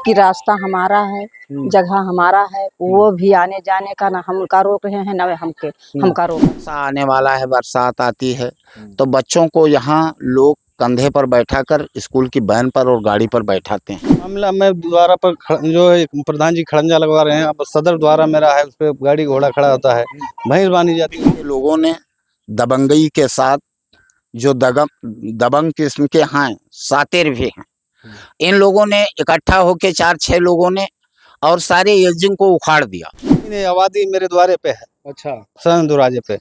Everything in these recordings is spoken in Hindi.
कि रास्ता हमारा है, जगह हमारा है, वो भी आने जाने का ना हमका रोक रहे हैं, ना हमका रोक। वर्षा आने वाला है, बरसात आती है तो बच्चों को यहाँ लोग कंधे पर बैठाकर स्कूल की वैन पर और गाड़ी पर बैठाते हैं। मामला में द्वारा पर जो है प्रधान जी खड़ंजा लगवा रहे हैं। अब सदर द्वारा मेरा है, उस पर गाड़ी घोड़ा खड़ा होता है, भैंस बांधी जाती है। लोगों ने दबंगई के साथ जो दबंग किस्म के हैं, सातिर भी हैं, इन लोगों ने इकट्ठा होकर 4-6 लोगों ने और सारे एजिंग को उखाड़ दिया। आबादी मेरे द्वारे पे है। अच्छा। सदन दरवाजे पे।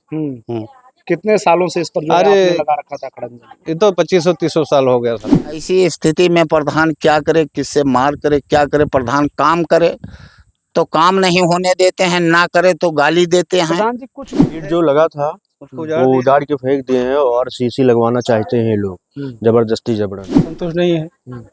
कितने सालों से इस पर जो आपने लगा रखा था खड़ंजा? ये तो 2500-300 साल हो गया सर। ऐसी स्थिति में प्रधान क्या करे, किससे मार करे, क्या करे? प्रधान काम करे तो काम नहीं होने देते हैं, ना करे तो गाली देते हैं। प्रधान जी कुछ गेट जो लगा था उसको उजाड़ के फेंक दिए हैं और सीसी लगवाना चाहते हैं लोग, जबरदस्ती जबरन। संतुष्ट नहीं है।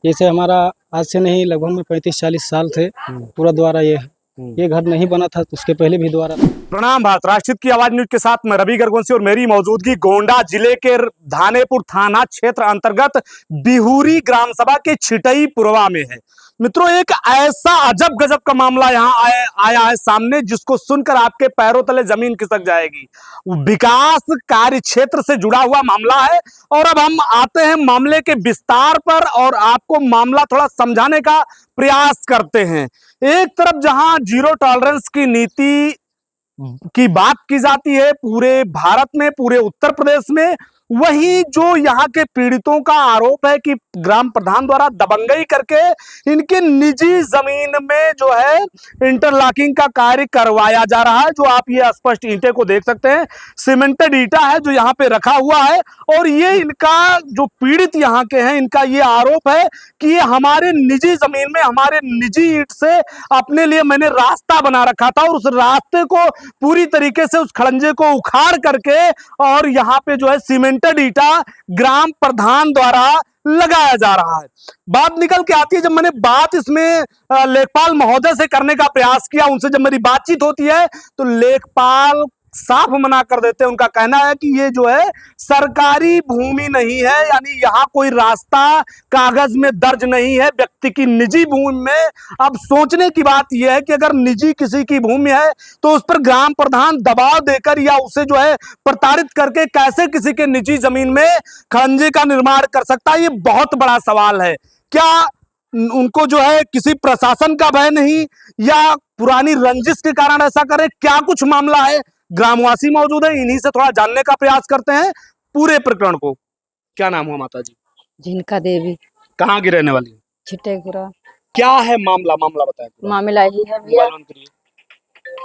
जैसे हमारा आज से नहीं लगभग में 35-40 साल थे पूरा द्वारा ये घर नहीं बना था, तो उसके पहले भी द्वारा था। प्रणाम भारत, राष्ट्रहित की आवाज न्यूज के साथ मैं रवि गर्गवंशी और मेरी मौजूदगी गोंडा जिले के धानेपुर थाना क्षेत्र अंतर्गत बिहुरी ग्राम सभा के छिटईपुरवा में है। मित्रों, एक ऐसा अजब गजब का मामला यहाँ आया है सामने, जिसको सुनकर आपके पैरों तले जमीन खिसक जाएगी। विकास कार्य क्षेत्र से जुड़ा हुआ मामला है और अब हम आते हैं मामले के विस्तार पर और आपको मामला थोड़ा समझाने का प्रयास करते हैं। एक तरफ जहां जीरो टॉलरेंस की नीति की बात की जाती है पूरे भारत में, पूरे उत्तर प्रदेश में, वहीं जो यहाँ के पीड़ितों का आरोप है कि ग्राम प्रधान द्वारा दबंगई करके इनके निजी जमीन में जो है इंटरलॉकिंग का कार्य करवाया जा रहा है। जो आप ये स्पष्ट ईंटे को देख सकते हैं, सीमेंटेड ईंटा है जो यहाँ पे रखा हुआ है और ये इनका जो पीड़ित यहाँ के हैं, इनका ये आरोप है कि ये हमारे निजी जमीन में हमारे निजी ईंट से अपने लिए मैंने रास्ता बना रखा था और उस रास्ते को पूरी तरीके से उस खड़ंजे को उखाड़ करके और यहाँ पे जो है सीमेंटेड ईंटा ग्राम प्रधान द्वारा लगाया जा रहा है। बात निकल के आती है, जब मैंने बात इसमें लेखपाल महोदय से करने का प्रयास किया, उनसे जब मेरी बातचीत होती है तो लेखपाल साफ मना कर देते हैं। उनका कहना है कि ये जो है सरकारी भूमि नहीं है, यानी यहाँ कोई रास्ता कागज में दर्ज नहीं है, व्यक्ति की निजी भूमि में। अब सोचने की बात यह है कि अगर निजी किसी की भूमि है तो उस पर ग्राम प्रधान दबाव देकर या उसे जो है प्रताड़ित करके कैसे किसी के निजी जमीन में खड़ंजे का निर्माण कर सकता है? ये बहुत बड़ा सवाल है। क्या उनको जो है किसी प्रशासन का भय नहीं या पुरानी रंजिश के कारण ऐसा करे? क्या कुछ मामला है? ग्रामवासी मौजूद है, इन्हीं से थोड़ा जानने का प्रयास करते हैं पूरे प्रकरण को। क्या नाम हुआ माता जी? झिनका देवी। कहाँ की रहने वाली? छिटईपुरा। क्या है मामला बताएं। मामला यही है भैया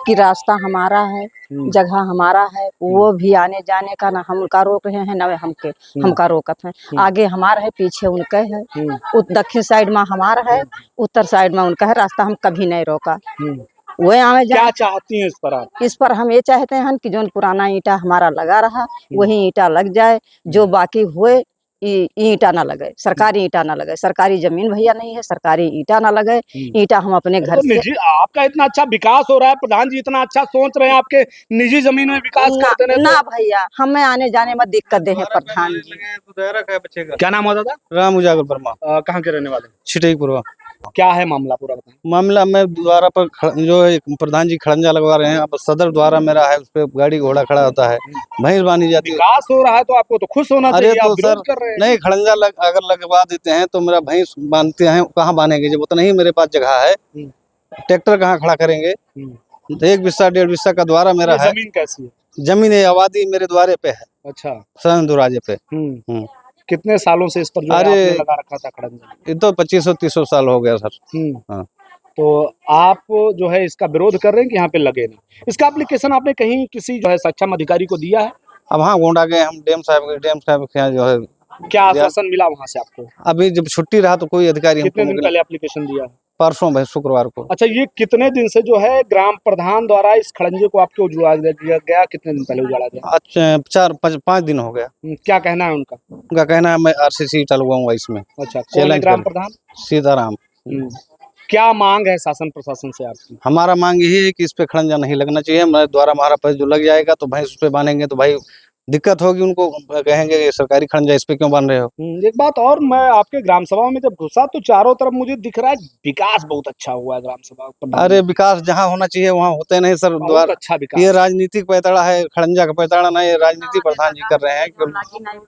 कि रास्ता हमारा है, जगह हमारा है, वो भी आने जाने का ना हमका रोक रहे हैं, ना हमका रोकत है। आगे हमारा है, पीछे उनका है। दक्षिण साइड में हमारा है, उत्तर साइड में उनका है। रास्ता हम कभी नहीं रोका। वो आवे क्या चाहती हैं इस पर आप? इस पर हम ये चाहते हैं कि जो पुराना ईंटा हमारा लगा रहा वही ईंटा लग जाए, जो बाकी हुए ईंटा ना लगे, सरकारी ईंटा ना लगे। सरकारी जमीन भैया नहीं है, सरकारी ईंटा ना लगे। ईंटा हम अपने घर से। आपका इतना अच्छा विकास हो रहा है, प्रधान जी इतना अच्छा सोच रहे हैं, आपके निजी जमीन में विकास करते हैं ना भैया, हमें आने जाने में दिक्कत दे है प्रधान जी। क्या नाम होता था? राम उजागर वर्मा। कहाँ के रहने वाले? छिटईपुरवा। क्या है मामला पूरा बताएं। मामला में द्वारा पर जो है प्रधान जी खड़ंजा लगवा रहे हैं। अब सदर द्वारा मेरा है, उस पर गाड़ी घोड़ा खड़ा होता है, भैंस बांधी जाती है। विकास हो रहा है तो आपको तो खुश होना चाहिए। अरे तो सर नहीं, खड़ंजा अगर लगवा देते हैं तो मेरा भैंस बांधते हैं, कहाँ बांधेंगे जब उतना ही मेरे पास जगह है? ट्रैक्टर कहाँ खड़ा करेंगे? 1 बिस्सा 1.5 बिस्सा का द्वारा मेरा है। जमीन कैसी है? जमीन आबादी मेरे द्वारे पे है। अच्छा। सदन दरवाजे पे। कितने सालों से इस पर जो आपने लगा रखा था खड़ंजा? ये तो 2500-300 साल हो गया सर। हाँ। तो आप जो है इसका विरोध कर रहे हैं कि यहाँ पे लगे नहीं। इसका एप्लीकेशन आपने कहीं किसी जो है सक्षम अधिकारी को दिया है? अब हाँ, गोंडा गए हम, डीएम साहब के यहाँ जो है। क्या आश्वासन मिला वहाँ से आपको? अभी जब छुट्टी रहा तो कोई अधिकारी। कितने दिन पहले एप्लीकेशन दिया? परसों भाई, शुक्रवार को। अच्छा, ये कितने दिन से जो है ग्राम प्रधान द्वारा इस खड़ंजे को आपके उजड़ा गया? कितने दिन पहले उजाड़ा गया? अच्छा, 4-5 दिन हो गया। क्या कहना है उनका? उनका कहना है मैं RCC चलवाऊंगा इसमें। अच्छा, कौन है ग्राम प्रधान? सीताराम। क्या मांग है शासन प्रशासन से आपकी? हमारा मांग यही है कि इस पे खड़ंजा नहीं लगना चाहिए। हमारे द्वारा हमारा पैसा जो लग जाएगा तो भैंस उस पे बांधेंगे तो भाई दिक्कत होगी उनको, कहेंगे ये सरकारी खड़ंजा इस पे क्यों बन रहे हो। एक बात और, मैं आपके ग्राम सभा में जब घुसा तो चारों तरफ मुझे दिख रहा है विकास बहुत अच्छा हुआ है ग्राम सभा प्रधान। अरे विकास जहाँ होना चाहिए वहाँ होते नहीं सर। बहुत द्वार अच्छा विकास। ये राजनीतिक पैताड़ा है, खड़ंजा का पैताड़ा नहीं, ये राजनीति प्रधान जी कर रहे हैं।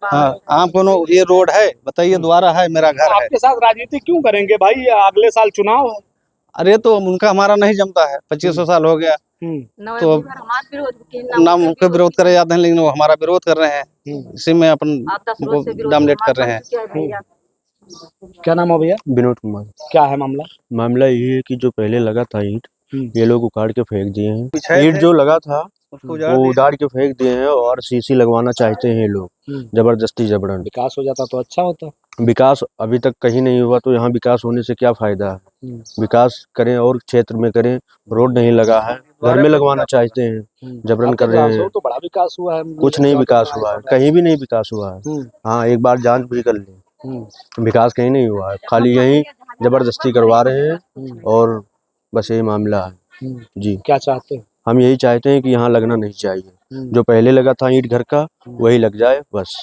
हाँ, आप कोनो ये रोड है बताइए, द्वारा है, मेरा घर है। आपके साथ राजनीति क्यों करेंगे भाई, अगले साल चुनाव है। अरे तो उनका हमारा नहीं जमता है, 2500 साल हो गया तो नाम के विरोध करे जाते हैं, लेकिन वो हमारा विरोध कर रहे हैं, इसी में अपन को डोमिनेट कर रहे हैं। क्या नाम है भैया? विनोद कुमार। क्या है मामला? मामला ये है कि जो पहले लगा था ईंट, ये लोग उखाड़ के फेंक दिए हैं। बिछाए ईंट थे, जो लगा था उसको वो उधार के फेंक दिए हैं और सीसी लगवाना चाहते हैं ये लोग, जबरदस्ती जबरन। विकास हो जाता तो अच्छा होता। विकास अभी तक कहीं नहीं हुआ, तो यहाँ विकास होने से क्या फायदा है। विकास करें और क्षेत्र में करें, रोड नहीं लगा है, घर में लगवाना चाहते हैं, जबरन कर रहे हैं। तो बड़ा विकास हुआ है। कुछ नहीं विकास हुआ है, कहीं भी नहीं विकास हुआ है। हाँ, एक बार जांच भी कर लें, विकास कहीं नहीं हुआ है, खाली यहीं जबरदस्ती करवा रहे हैं और बस यही मामला है जी। क्या चाहते हैं? हम यही चाहते हैं कि यहाँ लगना नहीं चाहिए, जो पहले लगा था ईंट घर का वही लग जाए बस।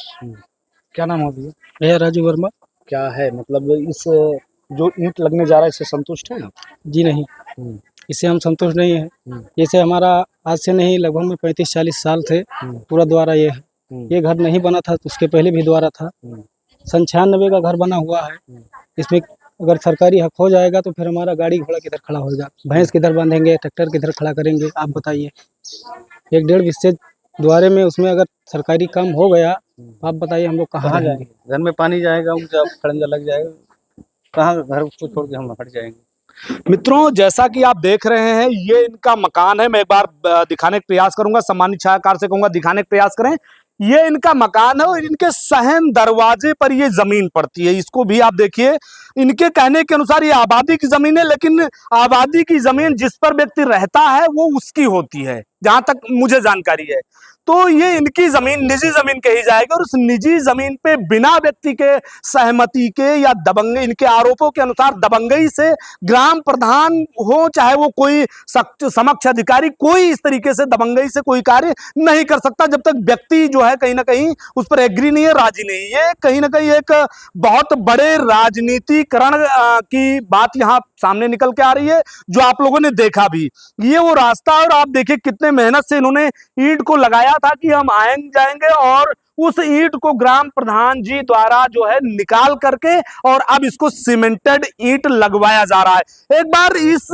क्या नाम है भैया? भैया राजू वर्मा। क्या है मतलब इस जो ईंट लगने जा रहा है इससे संतुष्ट हैं आप? जी नहीं, इससे हम संतुष्ट नहीं है। जैसे हमारा आज से नहीं लगभग में 35-40 साल थे पूरा द्वारा ये है। ये घर नहीं बना था तो उसके पहले भी द्वारा था। 96 का घर बना हुआ है। इसमें अगर सरकारी हक हो जाएगा तो फिर हमारा गाड़ी घोड़ा किधर खड़ा होगा, भैंस किधर बांधेंगे, ट्रैक्टर किधर खड़ा करेंगे, आप बताइए। 1-1.5 विस्से द्वारे में उसमें अगर सरकारी काम हो गया तो आप बताइए हम लोग कहाँ जाएंगे। घर में पानी जाएगा, उनका खड़ंजा लग जाएगा, कहाँ घर को छोड़ के हम हट जाएंगे। मित्रों, जैसा कि आप देख रहे हैं ये इनका मकान है। मैं एक बार दिखाने का प्रयास करूंगा, सम्मानित छायाकार से कहूंगा दिखाने का प्रयास करें। ये इनका मकान है और इनके सहन दरवाजे पर ये जमीन पड़ती है। इसको भी आप देखिए, इनके कहने के अनुसार ये आबादी की जमीन है, लेकिन आबादी की जमीन जिस पर व्यक्ति रहता है वो उसकी होती है, जहां तक मुझे जानकारी है। तो ये इनकी जमीन निजी जमीन कही जाएगी और उस निजी जमीन पे बिना व्यक्ति के सहमति के या दबंगई, इनके आरोपों के अनुसार दबंगई से ग्राम प्रधान हो चाहे वो कोई समक्ष अधिकारी, कोई इस तरीके से दबंगई से कोई कार्य नहीं कर सकता जब तक व्यक्ति जो है कहीं ना कहीं उस पर एग्री नहीं है, राजी नहीं। ये कहीं ना कहीं एक बहुत बड़े राजनीतिकरण की बात यहाँ सामने निकल के आ रही है, जो आप लोगों ने देखा भी। ये वो रास्ता, और आप देखिए कितने मेहनत से इन्होंने ईंट को लगाया था कि हम आएंगे जाएंगे, और उस ईंट को ग्राम प्रधान जी द्वारा जो है निकाल करके और अब इसको सीमेंटेड ईंट लगवाया जा रहा है। एक बार इस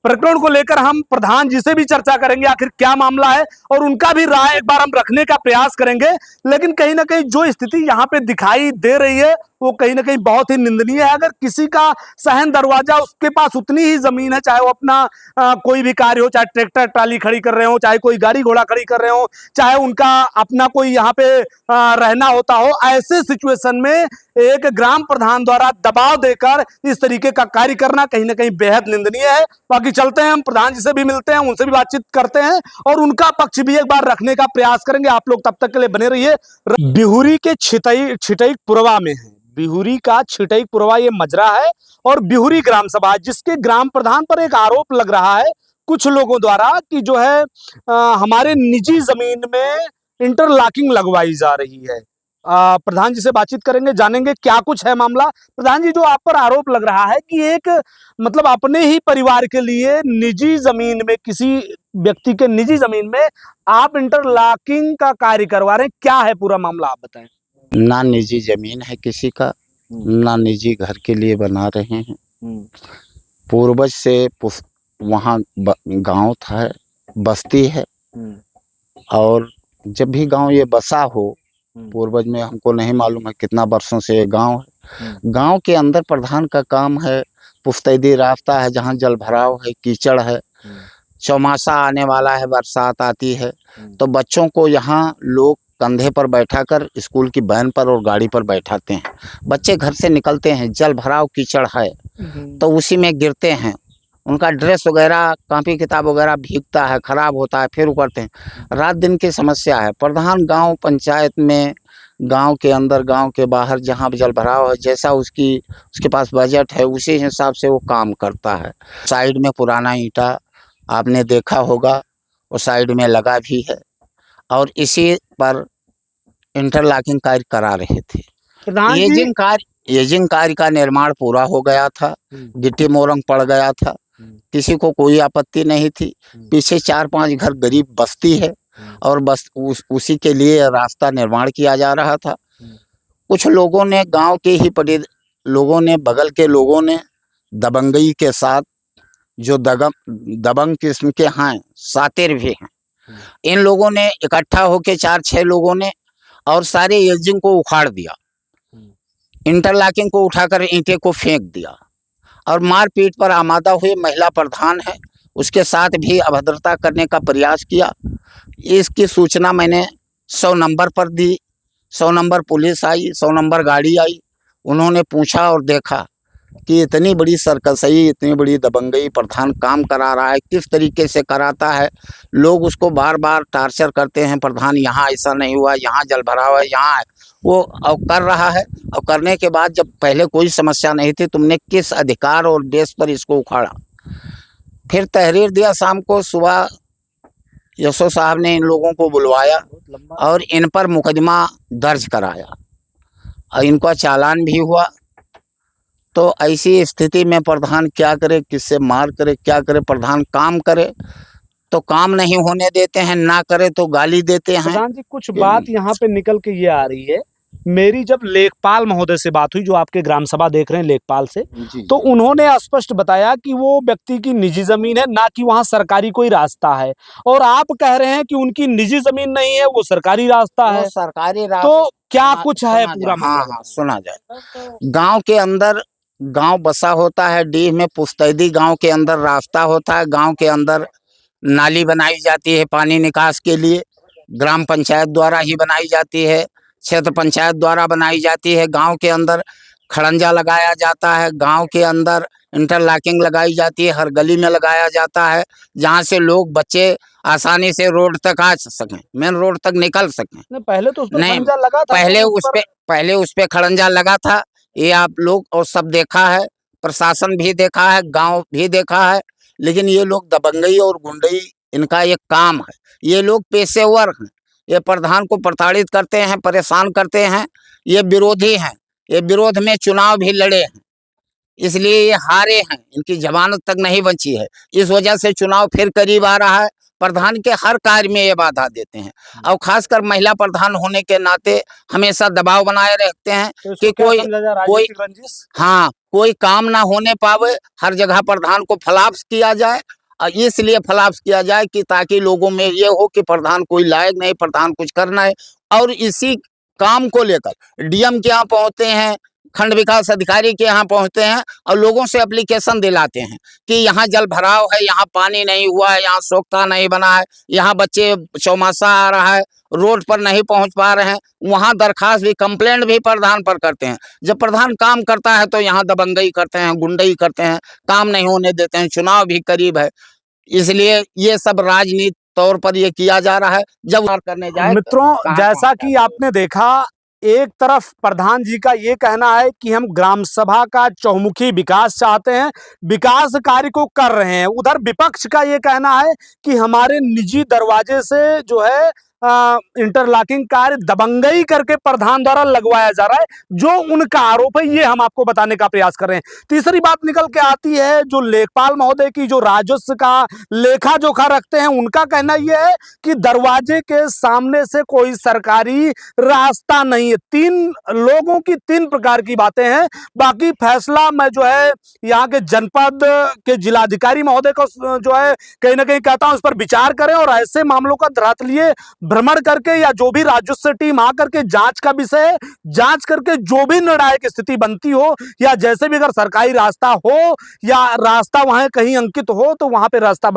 प्रकरण को लेकर हम प्रधान जी से भी चर्चा करेंगे, आखिर क्या मामला है, और उनका भी राय एक बार हम रखने का प्रयास करेंगे। लेकिन कहीं ना कहीं जो स्थिति यहाँ पे दिखाई दे रही है वो कहीं ना कहीं बहुत ही निंदनीय है। अगर किसी का सहन दरवाजा, उसके पास उतनी ही जमीन है, चाहे वो अपना कोई भी कार्य हो, चाहे ट्रैक्टर ट्राली खड़ी कर रहे हो, चाहे कोई गाड़ी घोड़ा खड़ी कर रहे हो, चाहे उनका अपना कोई यहाँ पे रहना होता हो, ऐसे सिचुएशन में एक ग्राम प्रधान द्वारा दबाव देकर इस तरीके का कार्य करना कहीं ना कहीं बेहद निंदनीय है। बाकी चलते हैं, हम प्रधान जी से भी मिलते हैं, उनसे भी बातचीत करते हैं और उनका पक्ष भी एक बार रखने का प्रयास करेंगे। आप लोग तब तक के लिए बने रहिए। बिहुरी के छिटई पुरवा में है, बिहुरी का छिटई पुरवा ये मजरा है और बिहुरी ग्राम सभा, जिसके ग्राम प्रधान पर एक आरोप लग रहा है कुछ लोगों द्वारा कि जो है हमारे निजी जमीन में इंटरलॉकिंग लगवाई जा रही है। प्रधान जी से बातचीत करेंगे, जानेंगे क्या कुछ है मामला। प्रधान जी, जो आप पर आरोप लग रहा है कि एक मतलब अपने ही परिवार के लिए निजी जमीन में, किसी व्यक्ति के निजी जमीन में आप इंटरलॉकिंग का कार्य करवा रहे हैं, क्या है पूरा मामला आप बताएं। ना निजी जमीन है किसी का, ना निजी घर के लिए बना रहे हैं। पूर्वज से वहाँ गांव था, बस्ती है, और जब भी गांव ये बसा हो, पूर्वज में हमको नहीं मालूम है कितना वर्षों से ये गांव है। गांव के अंदर प्रधान का काम है, पुस्तैदी रास्ता है जहाँ जल भराव है, कीचड़ है, चौमासा आने वाला है, बरसात आती है तो बच्चों को यहाँ लोग कंधे पर बैठाकर स्कूल की वैन पर और गाड़ी पर बैठाते हैं। बच्चे घर से निकलते हैं, जल भराव कीचड़ है तो उसी में गिरते हैं, उनका ड्रेस वगैरह, कॉपी किताब वगैरह भीगता है, खराब होता है, फिर उकरते हैं। रात दिन की समस्या है। प्रधान गांव पंचायत में, गांव के अंदर, गांव के बाहर जहां जल भराव है, जैसा उसके पास बजट है उसी हिसाब से वो काम करता है। साइड में पुराना ईंटा आपने देखा होगा, वो साइड में लगा भी है। और इसी पर इंटरलॉकिंग कार्य करा रहे थे। प्रधान जी, एजिंग कार्य का निर्माण पूरा हो गया था, गिट्टी मोरंग पड़ गया था, किसी को कोई आपत्ति नहीं थी। पीछे 4-5 घर गरीब बस्ती है और बस उसी के लिए रास्ता निर्माण किया जा रहा था। कुछ लोगों ने, गांव के ही पड़े लोगों ने, बगल के लोगों ने दबंगई के साथ, जो दबंग किस्म के हैं, सातिर भी हैं, इन लोगों ने इकट्ठा होकर 4-6 लोगों ने और सारे एजिंग को उखाड़ दिया, इंटरलॉकिंग को उठाकर ईंटें को फेंक दिया और मारपीट पर आमादा हुए। महिला प्रधान है, उसके साथ भी अभद्रता करने का प्रयास किया। इसकी सूचना मैंने 100 नंबर पर दी। 100 नंबर पुलिस आई, 100 नंबर गाड़ी आई। उन्होंने पूछा और देखा कि इतनी बड़ी सरकसई, इतनी बड़ी दबंगई प्रधान काम करा रहा है, किस तरीके से कराता है। लोग उसको बार बार टार्चर करते हैं, प्रधान यहाँ ऐसा नहीं हुआ, यहाँ जल भराव है, यहाँ वो अब कर रहा है। और करने के बाद जब पहले कोई समस्या नहीं थी, तुमने किस अधिकार और बेस पर इसको उखाड़ा। फिर तहरीर दिया शाम को। सुबह यशो साहब ने इन लोगों को बुलवाया और इन पर मुकदमा दर्ज कराया और इनका चालान भी हुआ। तो ऐसी स्थिति में प्रधान क्या करे, किससे मार करे, क्या करे। प्रधान काम करे तो काम नहीं होने देते हैं, ना करे तो गाली देते हैं। प्रधान जी, कुछ बात यहाँ पे निकल के ये आ रही है। मेरी जब लेखपाल महोदय से बात हुई, जो आपके ग्राम सभा देख रहे हैं लेखपाल से, तो उन्होंने स्पष्ट बताया कि वो व्यक्ति की निजी जमीन है, ना कि वहाँ सरकारी कोई रास्ता है। और आप कह रहे हैं कि उनकी निजी जमीन नहीं है, वो सरकारी रास्ता है। सरकारी रास्ता तो क्या कुछ है पूरा? हाँ, सुना जाए। गांव के अंदर गांव बसा होता है, डीह में पुस्तैदी गांव के अंदर रास्ता होता है। गांव के अंदर नाली बनाई जाती है पानी निकास के लिए, ग्राम पंचायत द्वारा ही बनाई जाती है, क्षेत्र पंचायत द्वारा बनाई जाती है। गांव के अंदर खड़ंजा लगाया जाता है, गांव के अंदर इंटरलॉकिंग लगाई जाती है, हर गली में लगाया जाता है, जहां से लोग, बच्चे आसानी से रोड तक आ सकें, मेन रोड तक निकल सकें। पहले तो उस पर नहीं, खड़ंजा लगा था। पहले उस पे खड़ंजा लगा था। ये आप लोग और सब देखा है, प्रशासन भी देखा है, गांव भी देखा है। लेकिन ये लोग दबंगई और गुंडई, इनका ये काम है। ये लोग पेशेवर हैं, ये प्रधान को प्रताड़ित करते हैं, परेशान करते हैं। ये विरोधी हैं, ये विरोध में चुनाव भी लड़े हैं, इसलिए ये हारे हैं, इनकी जमानत तक नहीं बची है। इस वजह से चुनाव फिर करीब आ रहा है। प्रधान के हर कार्य में ये बाधा देते हैं और खासकर महिला प्रधान होने के नाते हमेशा दबाव बनाए रखते हैं कि कोई काम ना होने पावे, हर जगह प्रधान को फलाप्स किया जाए। और इसलिए फलाप्स किया जाए कि ताकि लोगों में ये हो कि प्रधान कोई लायक नहीं, प्रधान कुछ करना है। और इसी काम को लेकर डीएम के यहाँ पहुंचते हैं, खंड विकास अधिकारी के यहाँ पहुंचते हैं और लोगों से एप्लीकेशन दिलाते हैं कि यहाँ जल भराव है, यहाँ पानी नहीं हुआ है, यहाँ सोख्ता नहीं बना है, यहाँ बच्चे चौमासा आ रहा है, रोड पर नहीं पहुंच पा रहे हैं। वहाँ दरखास्त भी, कंप्लेंट भी प्रधान पर करते हैं। जब प्रधान काम करता है तो यहाँ दबंगई करते हैं, गुंडई करते हैं, काम नहीं होने देते हैं। चुनाव भी करीब है, इसलिए ये सब राजनीतिक तौर पर ये किया जा रहा है। जब करने जाए, मित्रों, जैसा कि आपने देखा, एक तरफ प्रधान जी का ये कहना है कि हम ग्राम सभा का चहुमुखी विकास चाहते हैं, विकास कार्य को कर रहे हैं। उधर विपक्ष का ये कहना है कि हमारे निजी दरवाजे से जो है इंटरलॉकिंग कार्य दबंगई करके प्रधान द्वारा लगवाया जा रहा है, जो उनका आरोप है। ये हम आपको बताने का प्रयास कर रहे हैं। तीसरी बात निकल के आती है, जो लेखपाल महोदय की, जो राजस्व का लेखा जोखा रखते हैं, उनका कहना यह है कि दरवाजे के सामने से कोई सरकारी रास्ता नहीं है। 3 लोगों की 3 प्रकार की बातें हैं। बाकी फैसला मैं जो है यहाँ के जनपद के जिलाधिकारी महोदय को जो है कहीं ना कहीं कहता हूं इस पर विचार करें और ऐसे मामलों का धरातलीय भ्रमण करके, या जो भी राजस्व टीम आकर के जांच का विषय है, जांच करके जो भी निर्णायक स्थिति बनती हो, या जैसे भी अगर सरकारी रास्ता हो या रास्ता वहां कहीं अंकित हो तो वहां पे रास्ता